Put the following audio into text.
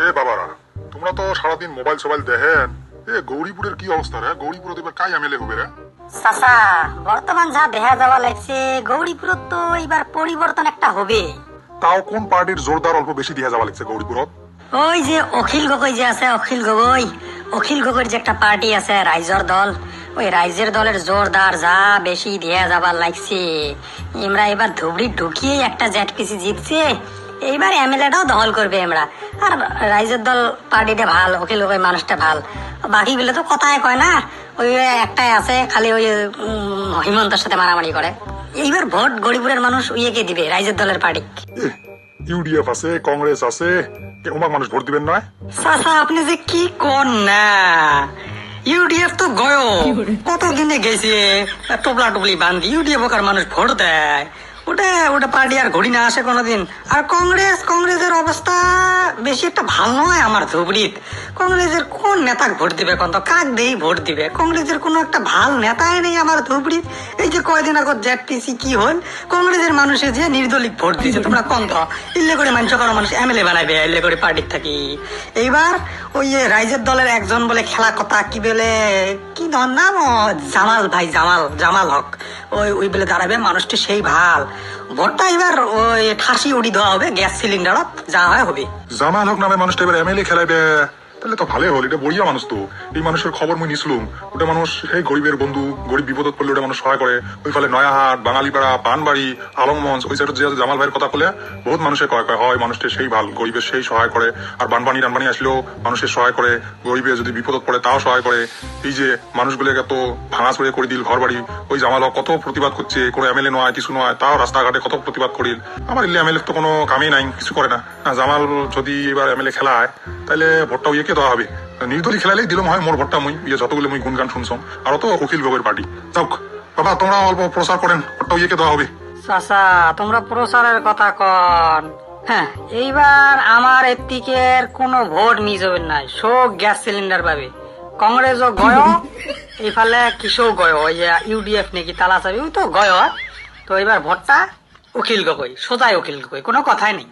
এ বাবারা, তোমরা তো সারাদিন মোবাইল সোবাইল দেখেন। এ গৌরীপুরের কি অবস্থা রে? গৌরীপুরে এবার কাই এমএলএ হবে রে? চাচা, বর্তমান যা দেখা যাওয়া লাগছে গৌরীপুরত তো এবার পরিবর্তন একটা হবে। তাও কোন পার্টির জোরদার অল্প বেশি দিয়া যাওয়া লাগছে গৌরীপুরত? ওই যে অখিল গগৈ যে আছে, অখিল গগৈ, অখিল গগৈর যে একটা পার্টি আছে রাইজর দল, ওই রাইজের দলের জোরদার যা বেশি দেয়া যাবার লাগছে। আমরা এবার ধুবড়ি ঢুকিয়ে একটা জেটপিসি জিতছে, এইবার এমএলএটাও দখল করবে আমরা। আর রাইজের দল পার্টিটা ভাল, অখিল গগৈ মানুষটা ভাল, বাকিগুলো তো কথায় কয় না। ওই একটাই আছে খালি ওই হিমন্তের সাথে মারামারি করে। এইবার ভোট গরিপুরের মানুষ ইয়েকে দিবে, রাইজের দলের পার্টি। ইউডিএফ আছে, কংগ্রেস আছে, ওমাক মানুষ ভোট দিবেন নয়? চাচা আপনি যে কি কর না, ইউডিএফ তো গয় কতদিনে গেছে টোপলা টুপলি বান্ধি, ইউডিএফ আর মানুষ ভোট দেয়। ওটা ওটা পার্টি আর ঘড়ি না আসে কোনোদিন। আর কংগ্রেসের অবস্থা বেশি একটা ভালো নয় আমার ধুবড়িত। কংগ্রেসের কোন নেতা ভোট দিবে কত, কাক দেই ভোট দিবে? কংগ্রেসের কোনো একটা ভাল নেতাই নেই আমার ধুবড়িত। এই যে কয়দিন আগত জেটপিসি কি হল, কংগ্রেসের মানুষে যে নির্দলিক ভোট দিয়েছে, তোমরা কন্ত ইল্লে করে মানুষ কারো মানুষ এমএলএ বানাবে ইল্লে করে পার্টির থাকি। এইবার ওই রাইজের দলের একজন বলে খেলা কথা কি বলে, কি ধর নাম, জামাল ভাই, জামাল হক, ওই বলে দাঁড়াবে মানুষটি সেই ভাল। ভোটটা এবার ওই ঠাসি উড়ি দেওয়া হবে, গ্যাস সিলিন্ডারত যা হয় হবে। জামাল হক নামে মানুষটা এবার এমএলএ খেলাইবে, তাহলে তো ভালোই হল। এটা বড়িয়া মানুষ তো। এই মানুষের খবর মুই নিছিলুম। ওটা মানুষ সেই গরিবের বন্ধু, গরিব বিপদত পড়লে ওটা মানুষ সহায় করে। ওই ফলে নয়াহাট, বাঙালিপাড়া, পানবাড়ি, আলমগঞ্জ ওই সাইডে যে জামাল ভাইয়ের কথা বলে বহুত মানুষের কয় কয় হয় মানুষটা সেই ভাল, গরিবের সেই সহায় করে। আর বানবানি টানবানি আসলেও মানুষের সহায় করে, গরিবের যদি বিপদত পড়ে তাও সহায় করে। এই যে মানুষগুলোকে এত ভাঙা চড়ে করে দিল ঘর বাড়ি, ওই জামাল হক কত প্রতিবাদ করছে, কোনো এমএলএ নয় কিছু নয়, তাও রাস্তাঘাটে কত প্রতিবাদ করিল। আমার ইল্লে এমএলএ তো কোনো কামই নাই, কিছু করে না। জামাল যদি এবার এমএলএ খেলায় তাহলে ভোটটাও ইয়েকে দেওয়া হবে। নির্দলীয় খেলালেই দিলাম হয় মোর ভোটটা। মুই ইয়ে যতগুলো মুই গুনগান শুনছম, আরো তো অখিল গগৈর পার্টি। যাক বাবা, তোমরা অল্প প্রচার করেন, ভোটটাও ইয়েকে দেওয়া হবে। চাচা তোমরা প্রচারের কথা কন, হ্যাঁ এইবার আমার এদিকের কোনো ভোট মিস হবে নাই, সব গ্যাস সিলিন্ডার পাবে। কংগ্রেসও গয়, এইফালে কিসও গয়, ওই ইউডিএফ নাকি তালা চাবি, ওই তো গয়। তো এবার ভোটটা উকিল গগৈ, সোজাই উকিল গগৈ, কোনো কথাই নেই।